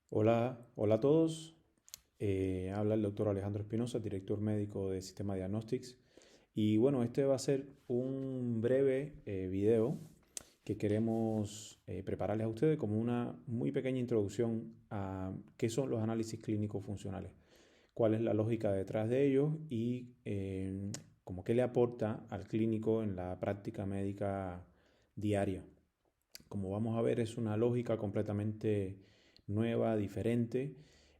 Hola a todos. Habla el doctor Alejandro Espinosa, director médico de Sistema Diagnostics. Y bueno, este va a ser un breve video que queremos prepararles a ustedes como una muy pequeña introducción a qué son los análisis clínicos funcionales, cuál es la lógica detrás de ellos y como qué le aporta al clínico en la práctica médica diaria. Como vamos a ver, es una lógica completamente nueva, diferente,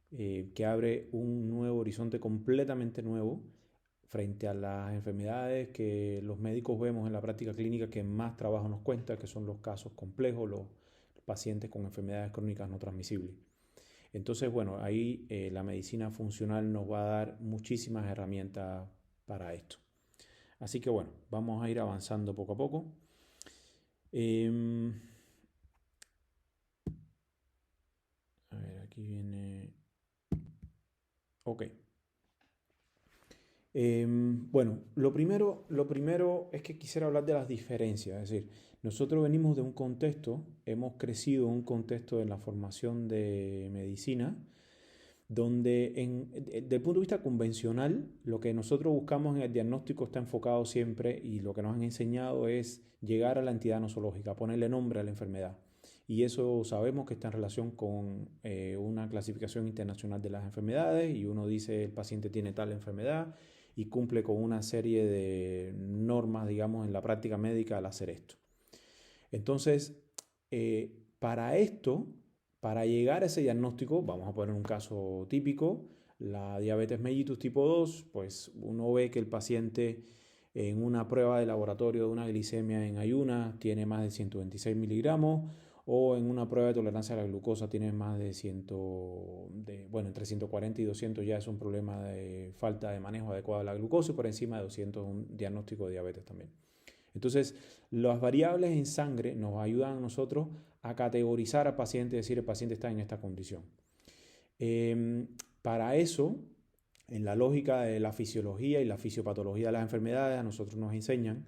que abre un nuevo horizonte completamente nuevo frente a las enfermedades que los médicos vemos en la práctica clínica que más trabajo nos cuesta, que son los casos complejos, los pacientes con enfermedades crónicas no transmisibles. Entonces, bueno, ahí la medicina funcional nos va a dar muchísimas herramientas para esto. Así que bueno, vamos a ir avanzando poco a poco. Eh, a ver, aquí viene. Ok. Bueno, lo primero es que quisiera hablar de las diferencias. Es decir, nosotros venimos de un contexto, hemos crecido en un contexto de la formación de medicina, donde desde el punto de vista convencional, lo que nosotros buscamos en el diagnóstico está enfocado siempre y lo que nos han enseñado es llegar a la entidad nosológica, ponerle nombre a la enfermedad. Y eso sabemos que está en relación con una clasificación internacional de las enfermedades y uno dice el paciente tiene tal enfermedad y cumple con una serie de normas, digamos, en la práctica médica al hacer esto. Entonces, para esto, para llegar a ese diagnóstico, vamos a poner un caso típico, la diabetes mellitus tipo 2, pues uno ve que el paciente en una prueba de laboratorio de una glicemia en ayunas tiene más de 126 miligramos o en una prueba de tolerancia a la glucosa tiene más de 100, bueno, entre 140 y 200 ya es un problema de falta de manejo adecuado de la glucosa y por encima de 200 un diagnóstico de diabetes también. Entonces, las variables en sangre nos ayudan a nosotros a categorizar al paciente y decir el paciente está en esta condición. Para eso, en la lógica de la fisiología y la fisiopatología de las enfermedades, a nosotros nos enseñan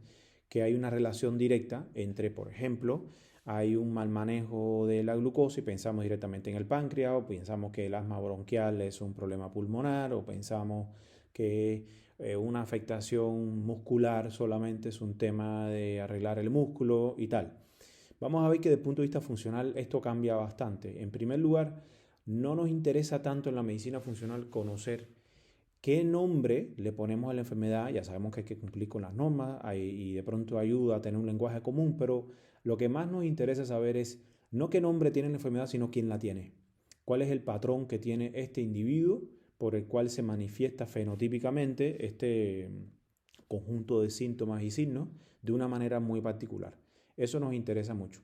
que hay una relación directa entre, por ejemplo, hay un mal manejo de la glucosa y pensamos directamente en el páncreas, o pensamos que el asma bronquial es un problema pulmonar, o pensamos que una afectación muscular solamente es un tema de arreglar el músculo y tal. Vamos a ver que desde el punto de vista funcional esto cambia bastante. En primer lugar, no nos interesa tanto en la medicina funcional conocer qué nombre le ponemos a la enfermedad. Ya sabemos que hay que cumplir con las normas y de pronto ayuda a tener un lenguaje común, pero lo que más nos interesa saber es no qué nombre tiene la enfermedad, sino quién la tiene. ¿Cuál es el patrón que tiene este individuo por el cual se manifiesta fenotípicamente este conjunto de síntomas y signos de una manera muy particular? Eso nos interesa mucho.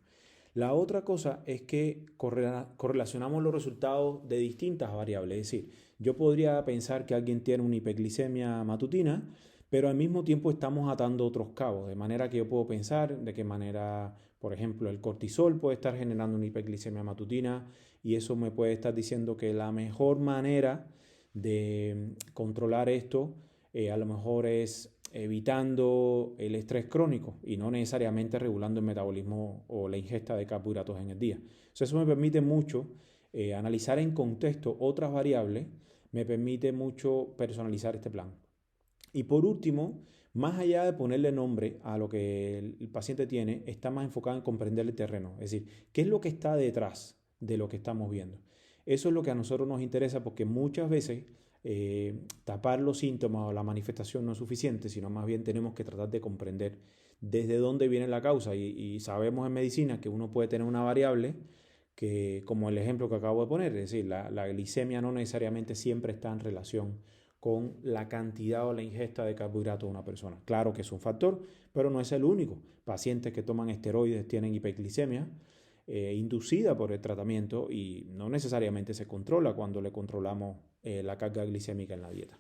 La otra cosa es que correlacionamos los resultados de distintas variables. Es decir, yo podría pensar que alguien tiene una hiperglicemia matutina, pero al mismo tiempo estamos atando otros cabos, de manera que yo puedo pensar de qué manera, por ejemplo, el cortisol puede estar generando una hiperglicemia matutina y eso me puede estar diciendo que la mejor manera de controlar esto a lo mejor es evitando el estrés crónico y no necesariamente regulando el metabolismo o la ingesta de carbohidratos en el día. Entonces eso me permite mucho analizar en contexto otras variables, me permite mucho personalizar este plan. Y por último, más allá de ponerle nombre a lo que el paciente tiene, está más enfocado en comprender el terreno, es decir, qué es lo que está detrás de lo que estamos viendo. Eso es lo que a nosotros nos interesa porque muchas veces tapar los síntomas o la manifestación no es suficiente, sino más bien tenemos que tratar de comprender desde dónde viene la causa. Y sabemos en medicina que uno puede tener una variable que, como el ejemplo que acabo de poner, es decir, la glicemia no necesariamente siempre está en relación con la cantidad o la ingesta de carbohidratos de una persona. Claro que es un factor, pero no es el único. Pacientes que toman esteroides tienen hiperglicemia inducida por el tratamiento y no necesariamente se controla cuando le controlamos la carga glicémica en la dieta.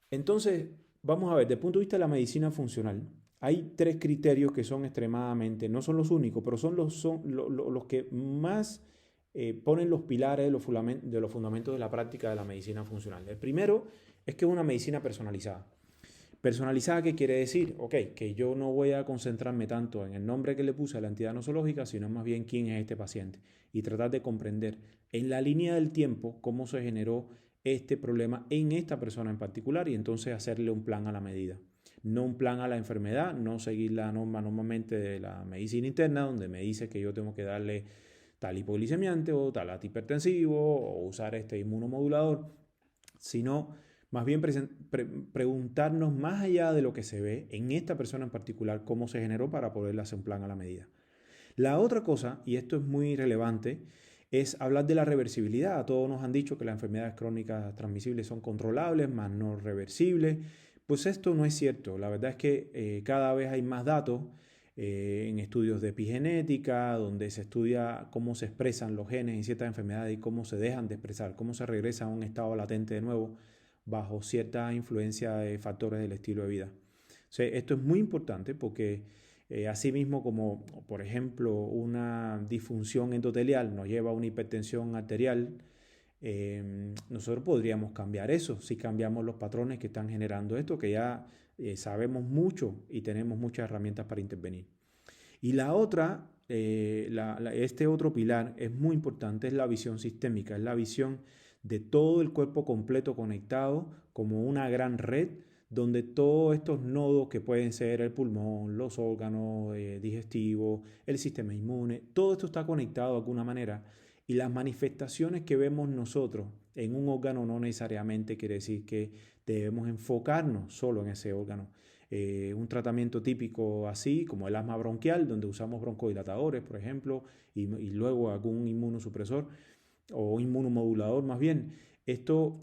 Entonces, vamos a ver, desde el punto de vista de la medicina funcional, hay tres criterios que son extremadamente, no son los únicos, pero son los que más ponen los pilares de los fundamentos de la práctica de la medicina funcional. El primero es que es una medicina personalizada. Personalizada, ¿qué quiere decir? Ok, que yo no voy a concentrarme tanto en el nombre que le puse a la entidad nosológica, sino más bien quién es este paciente y tratar de comprender en la línea del tiempo cómo se generó este problema en esta persona en particular y entonces hacerle un plan a la medida. No un plan a la enfermedad, no seguir la norma normalmente de la medicina interna donde me dice que yo tengo que darle tal hipoglicemiante o tal antihipertensivo o usar este inmunomodulador, sino más bien preguntarnos más allá de lo que se ve en esta persona en particular, cómo se generó para poderle hacer un plan a la medida. La otra cosa, y esto es muy relevante, es hablar de la reversibilidad. A todos nos han dicho que las enfermedades crónicas transmisibles son controlables, más no reversibles. Pues esto no es cierto. La verdad es que cada vez hay más datos en estudios de epigenética, donde se estudia cómo se expresan los genes en ciertas enfermedades y cómo se dejan de expresar, cómo se regresa a un estado latente de nuevo bajo cierta influencia de factores del estilo de vida. O sea, esto es muy importante porque asimismo como, por ejemplo, una disfunción endotelial nos lleva a una hipertensión arterial, nosotros podríamos cambiar eso si cambiamos los patrones que están generando esto, que ya sabemos mucho y tenemos muchas herramientas para intervenir. Y la otra, este otro pilar es muy importante, es la visión sistémica, es la visión de todo el cuerpo completo conectado como una gran red donde todos estos nodos que pueden ser el pulmón, los órganos digestivos, el sistema inmune, todo esto está conectado de alguna manera y las manifestaciones que vemos nosotros en un órgano no necesariamente quiere decir que debemos enfocarnos solo en ese órgano. Un tratamiento típico así, como el asma bronquial, donde usamos broncodilatadores, por ejemplo, y luego algún inmunosupresor o inmunomodulador más bien. Esto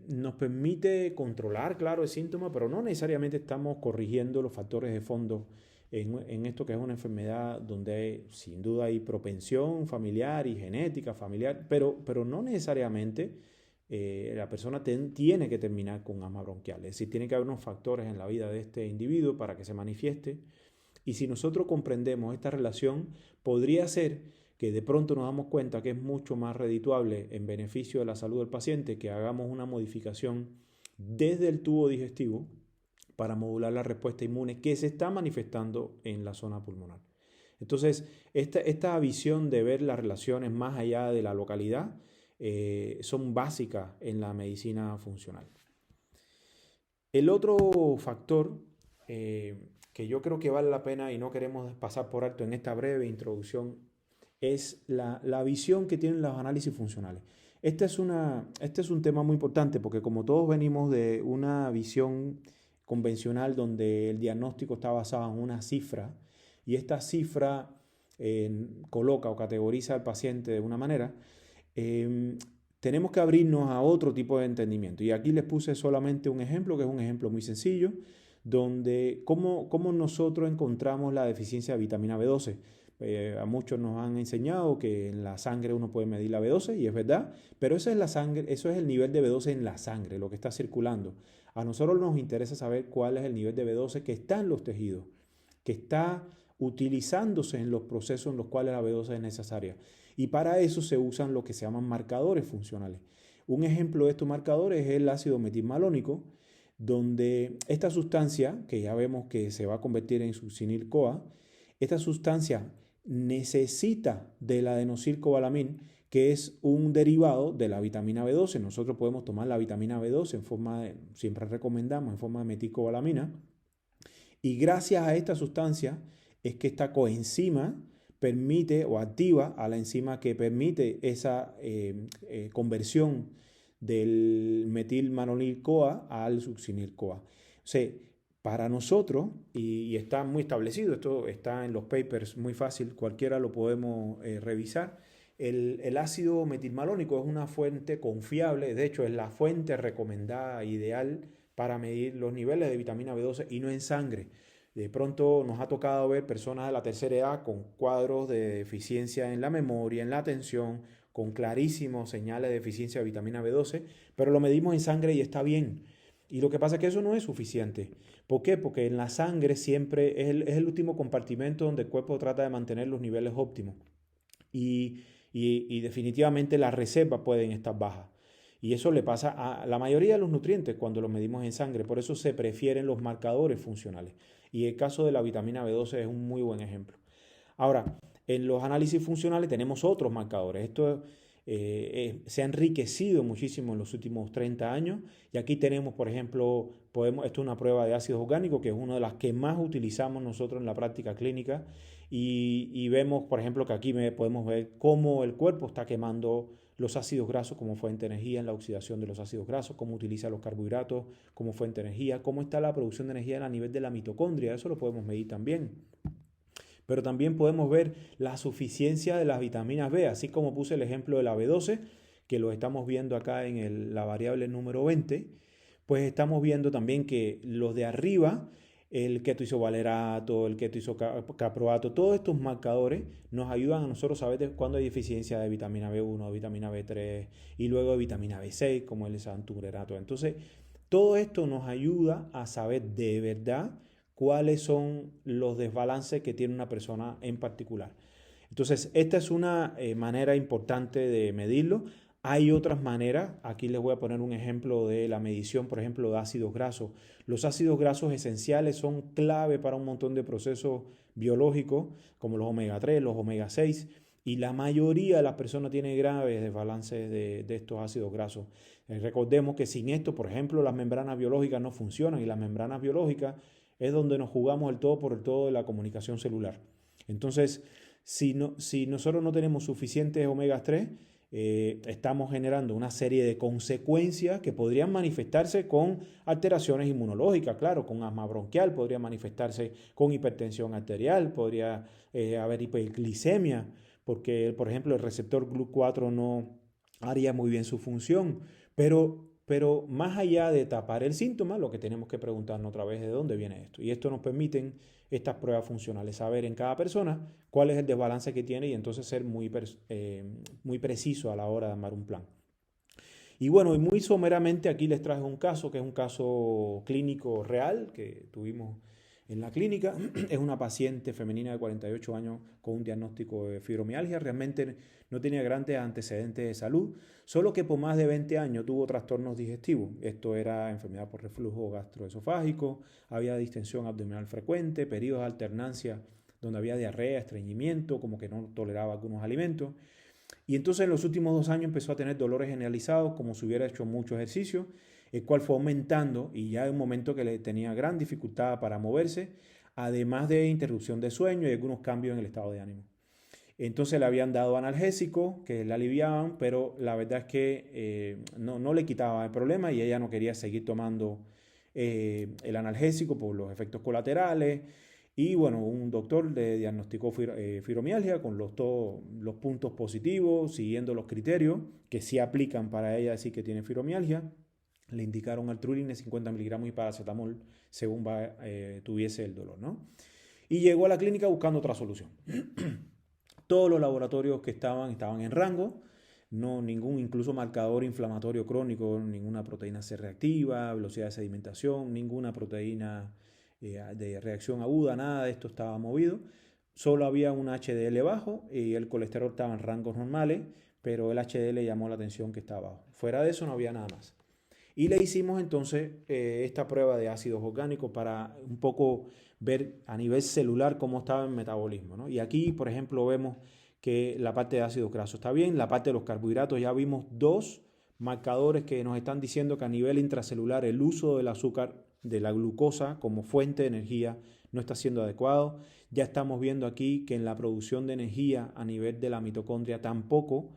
nos permite controlar, claro, el síntoma, pero no necesariamente estamos corrigiendo los factores de fondo en esto que es una enfermedad donde sin duda hay propensión familiar y genética familiar, pero no necesariamente la persona tiene que terminar con asma bronquial. Es decir, tiene que haber unos factores en la vida de este individuo para que se manifieste. Y si nosotros comprendemos esta relación, podría ser que de pronto nos damos cuenta que es mucho más redituable en beneficio de la salud del paciente que hagamos una modificación desde el tubo digestivo para modular la respuesta inmune que se está manifestando en la zona pulmonar. Entonces, esta visión de ver las relaciones más allá de la localidad son básicas en la medicina funcional. El otro factor que yo creo que vale la pena y no queremos pasar por alto en esta breve introducción es la visión que tienen los análisis funcionales. Este es un tema muy importante porque como todos venimos de una visión convencional donde el diagnóstico está basado en una cifra y esta cifra coloca o categoriza al paciente de una manera, tenemos que abrirnos a otro tipo de entendimiento. Y aquí les puse solamente un ejemplo, que es un ejemplo muy sencillo, donde cómo nosotros encontramos la deficiencia de vitamina B12. A muchos nos han enseñado que en la sangre uno puede medir la B12 y es verdad, pero eso es el nivel de B12 en la sangre, lo que está circulando. A nosotros nos interesa saber cuál es el nivel de B12 que está en los tejidos, que está utilizándose en los procesos en los cuales la B12 es necesaria. Y para eso se usan lo que se llaman marcadores funcionales. Un ejemplo de estos marcadores es el ácido metilmalónico, donde esta sustancia, que ya vemos que se va a convertir en succinil-CoA, esta sustancia necesita del adenosylcobalamín, que es un derivado de la vitamina B12. Nosotros podemos tomar la vitamina B12 siempre recomendamos en forma de metilcobalamina, y gracias a esta sustancia es que esta coenzima permite o activa a la enzima que permite esa conversión del metilmalonil-CoA al succinil-CoA. O sea, para nosotros, y está muy establecido, esto está en los papers muy fácil, cualquiera lo podemos revisar, el ácido metilmalónico es una fuente confiable, de hecho es la fuente recomendada ideal para medir los niveles de vitamina B12 y no en sangre. De pronto nos ha tocado ver personas de la tercera edad con cuadros de deficiencia en la memoria, en la atención, con clarísimos señales de deficiencia de vitamina B12, pero lo medimos en sangre y está bien. Y lo que pasa es que eso no es suficiente. ¿Por qué? Porque en la sangre siempre es el último compartimento donde el cuerpo trata de mantener los niveles óptimos. Y definitivamente las reservas pueden estar bajas. Y eso le pasa a la mayoría de los nutrientes cuando los medimos en sangre. Por eso se prefieren los marcadores funcionales. Y el caso de la vitamina B12 es un muy buen ejemplo. Ahora, en los análisis funcionales tenemos otros marcadores. Esto se ha enriquecido muchísimo en los últimos 30 años. Y aquí tenemos, por ejemplo, esto es una prueba de ácidos orgánicos, que es una de las que más utilizamos nosotros en la práctica clínica. Y vemos, por ejemplo, que aquí podemos ver cómo el cuerpo está quemando los ácidos grasos como fuente de energía en la oxidación de los ácidos grasos, cómo utiliza los carbohidratos como fuente de energía, cómo está la producción de energía a nivel de la mitocondria. Eso lo podemos medir también. Pero también podemos ver la suficiencia de las vitaminas B, así como puse el ejemplo de la B12, que lo estamos viendo acá en la variable número 20, pues estamos viendo también que los de arriba, el ketoisovalerato, el ketoisocaproato, todos estos marcadores nos ayudan a nosotros a saber cuándo hay deficiencia de vitamina B1, de vitamina B3 y luego de vitamina B6, como el santurerato. Entonces, todo esto nos ayuda a saber de verdad cuáles son los desbalances que tiene una persona en particular. Entonces, esta es una manera importante de medirlo. Hay otras maneras. Aquí les voy a poner un ejemplo de la medición, por ejemplo, de ácidos grasos. Los ácidos grasos esenciales son clave para un montón de procesos biológicos, como los omega 3, los omega 6, y la mayoría de las personas tienen graves desbalances de estos ácidos grasos. Recordemos que sin esto, por ejemplo, las membranas biológicas no funcionan, y las membranas biológicas es donde nos jugamos el todo por el todo de la comunicación celular. Entonces, si nosotros no tenemos suficientes omega 3, estamos generando una serie de consecuencias que podrían manifestarse con alteraciones inmunológicas, claro, con asma bronquial, podría manifestarse con hipertensión arterial, podría haber hiperglicemia, porque, por ejemplo, el receptor GLUT4 no haría muy bien su función, pero más allá de tapar el síntoma, lo que tenemos que preguntarnos otra vez es de dónde viene esto. Y esto nos permiten estas pruebas funcionales, saber en cada persona cuál es el desbalance que tiene y entonces ser muy preciso a la hora de armar un plan. Y bueno, y muy someramente aquí les traje un caso que es un caso clínico real que tuvimos en la clínica. Es una paciente femenina de 48 años con un diagnóstico de fibromialgia. Realmente no tenía grandes antecedentes de salud, solo que por más de 20 años tuvo trastornos digestivos. Esto era enfermedad por reflujo gastroesofágico, había distensión abdominal frecuente, periodos de alternancia donde había diarrea, estreñimiento, como que no toleraba algunos alimentos. Y entonces en los últimos 2 años empezó a tener dolores generalizados, como si hubiera hecho mucho ejercicio, el cual fue aumentando y ya en un momento que le tenía gran dificultad para moverse, además de interrupción de sueño y algunos cambios en el estado de ánimo. Entonces le habían dado analgésicos que le aliviaban, pero la verdad es que no le quitaba el problema y ella no quería seguir tomando el analgésico por los efectos colaterales. Y bueno, un doctor le diagnosticó fibromialgia con todos los puntos positivos, siguiendo los criterios que sí aplican para ella decir que tiene fibromialgia. Le indicaron Altrulline 50 miligramos y paracetamol según tuviese el dolor, ¿no? Y llegó a la clínica buscando otra solución. Todos los laboratorios que estaban en rango, no ningún incluso marcador inflamatorio crónico, ninguna proteína C reactiva, velocidad de sedimentación, ninguna proteína de reacción aguda, nada de esto estaba movido. Solo había un HDL bajo y el colesterol estaba en rangos normales, pero el HDL llamó la atención que estaba bajo. Fuera de eso no había nada más. Y le hicimos entonces esta prueba de ácidos orgánicos para un poco ver a nivel celular cómo estaba el metabolismo, ¿no? Y aquí, por ejemplo, vemos que la parte de ácidos grasos está bien, la parte de los carbohidratos ya vimos 2 marcadores que nos están diciendo que a nivel intracelular el uso del azúcar, de la glucosa como fuente de energía no está siendo adecuado. Ya estamos viendo aquí que en la producción de energía a nivel de la mitocondria tampoco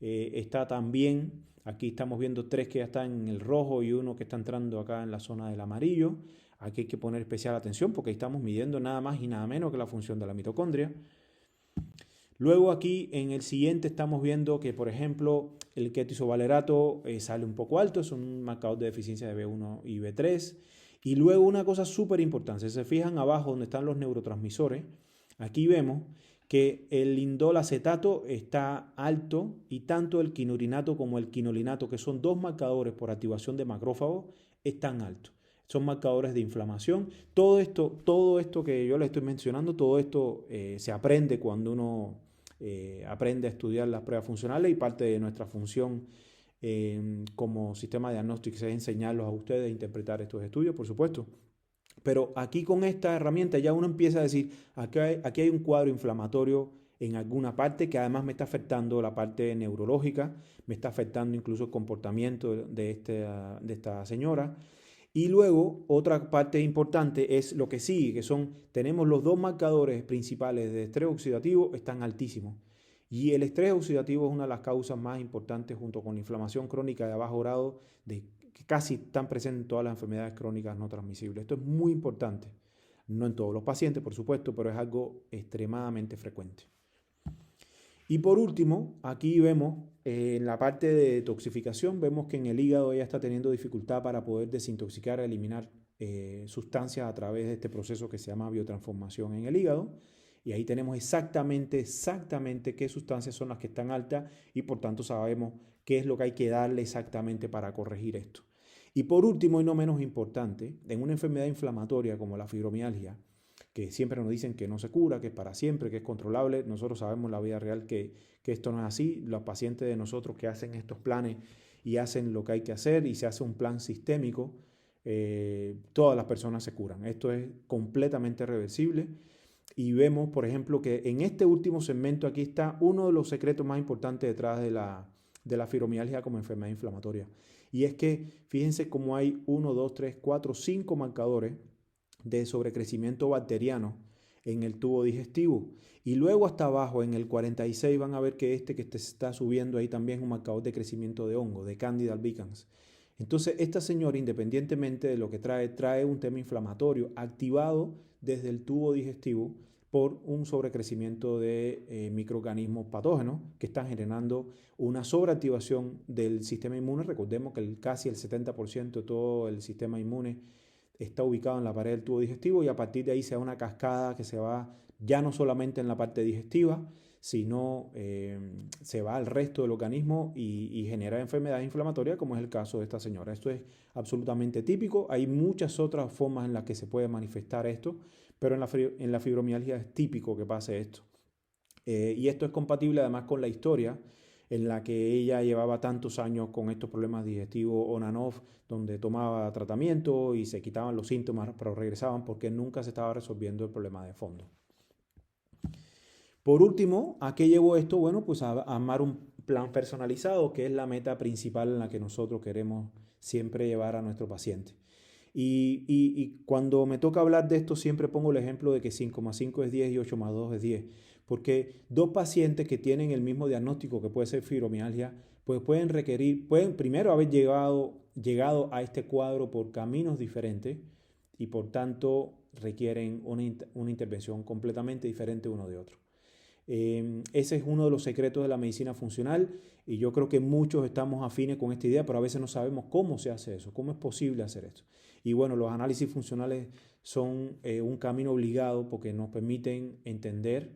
está tan bien. Aquí estamos viendo 3 que ya están en el rojo y 1 que está entrando acá en la zona del amarillo. Aquí hay que poner especial atención porque estamos midiendo nada más y nada menos que la función de la mitocondria. Luego aquí en el siguiente estamos viendo que, por ejemplo, el ketoisovalerato sale un poco alto, es un marcador de deficiencia de B1 y B3. Y luego una cosa súper importante, si se fijan abajo donde están los neurotransmisores, aquí vemos que el indol acetato está alto y tanto el quinurinato como el quinolinato, que son 2 marcadores por activación de macrófagos, están altos. Son marcadores de inflamación. Todo esto que yo les estoy mencionando, todo esto se aprende cuando uno aprende a estudiar las pruebas funcionales y parte de nuestra función como sistema de diagnóstico, es enseñarlos a ustedes a interpretar estos estudios, por supuesto. Pero aquí con esta herramienta ya uno empieza a decir, aquí hay un cuadro inflamatorio en alguna parte que además me está afectando la parte neurológica, me está afectando incluso el comportamiento de esta señora. Y luego otra parte importante es lo que sigue, que tenemos los dos marcadores principales de estrés oxidativo, están altísimos. Y el estrés oxidativo es una de las causas más importantes junto con la inflamación crónica de bajo grado, que casi están presentes en todas las enfermedades crónicas no transmisibles. Esto es muy importante. No en todos los pacientes, por supuesto, pero es algo extremadamente frecuente. Y por último, aquí vemos en la parte de toxificación, vemos que en el hígado ella está teniendo dificultad para poder desintoxicar, eliminar sustancias a través de este proceso que se llama biotransformación en el hígado. Y ahí tenemos exactamente qué sustancias son las que están altas y por tanto sabemos qué es lo que hay que darle exactamente para corregir esto. Y por último y no menos importante, en una enfermedad inflamatoria como la fibromialgia, que siempre nos dicen que no se cura, que es para siempre, que es controlable, nosotros sabemos en la vida real que esto no es así. Los pacientes de nosotros que hacen estos planes y hacen lo que hay que hacer y se hace un plan sistémico, todas las personas se curan. Esto es completamente reversible. Y vemos, por ejemplo, que en este último segmento aquí está uno de los secretos más importantes detrás de la fibromialgia como enfermedad inflamatoria. Y es que fíjense cómo hay 1, 2, 3, 4, 5 marcadores de sobrecrecimiento bacteriano en el tubo digestivo. Y luego hasta abajo, en el 46, van a ver que que está subiendo ahí también es un marcador de crecimiento de hongo, de Candida albicans. Entonces, esta señora, independientemente de lo que trae un tema inflamatorio activado desde el tubo digestivo por un sobrecrecimiento de microorganismos patógenos que están generando una sobreactivación del sistema inmune. Recordemos que casi el 70% de todo el sistema inmune está ubicado en la pared del tubo digestivo y a partir de ahí se da una cascada que se va ya no solamente en la parte digestiva, sino se va al resto del organismo y genera enfermedades inflamatorias como es el caso de esta señora. Esto es absolutamente típico. Hay muchas otras formas en las que se puede manifestar esto, pero en la fibromialgia es típico que pase esto. Y esto es compatible además con la historia en la que ella llevaba tantos años con estos problemas digestivos on and off, donde tomaba tratamiento y se quitaban los síntomas, pero regresaban porque nunca se estaba resolviendo el problema de fondo. Por último, ¿a qué llevó esto? Bueno, pues a armar un plan personalizado, que es la meta principal en la que nosotros queremos siempre llevar a nuestro paciente. Y cuando me toca hablar de esto, siempre pongo el ejemplo de que 5 más 5 es 10 y 8 más 2 es 10. Porque dos pacientes que tienen el mismo diagnóstico, que puede ser fibromialgia, pues pueden primero haber llegado a este cuadro por caminos diferentes y por tanto requieren una intervención completamente diferente uno de otro. Ese es uno de los secretos de la medicina funcional y yo creo que muchos estamos afines con esta idea, pero a veces no sabemos cómo se hace eso, cómo es posible hacer esto. Y bueno, los análisis funcionales son un camino obligado porque nos permiten entender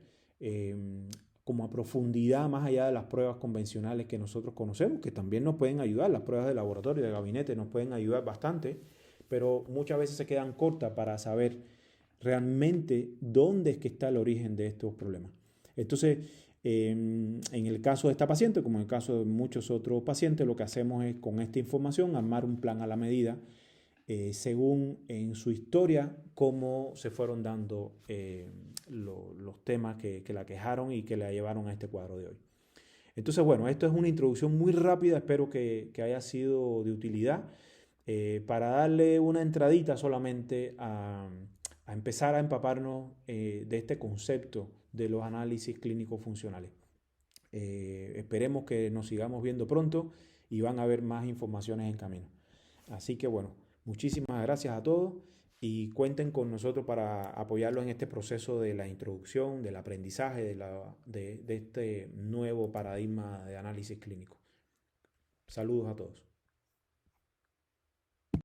como a profundidad, más allá de las pruebas convencionales que nosotros conocemos, que también nos pueden ayudar, las pruebas de laboratorio, de gabinete nos pueden ayudar bastante, pero muchas veces se quedan cortas para saber realmente dónde es que está el origen de estos problemas. Entonces, en el caso de esta paciente, como en el caso de muchos otros pacientes, lo que hacemos es con esta información armar un plan a la medida según en su historia cómo se fueron dando los temas que la quejaron y que la llevaron a este cuadro de hoy. Entonces, bueno, esto es una introducción muy rápida, espero que haya sido de utilidad para darle una entradita solamente a empezar a empaparnos de este concepto de los análisis clínicos funcionales. Esperemos que nos sigamos viendo pronto y van a haber más informaciones en camino. Así que bueno, muchísimas gracias a todos y cuenten con nosotros para apoyarlos en este proceso de la introducción, del aprendizaje de este nuevo paradigma de análisis clínico. Saludos a todos.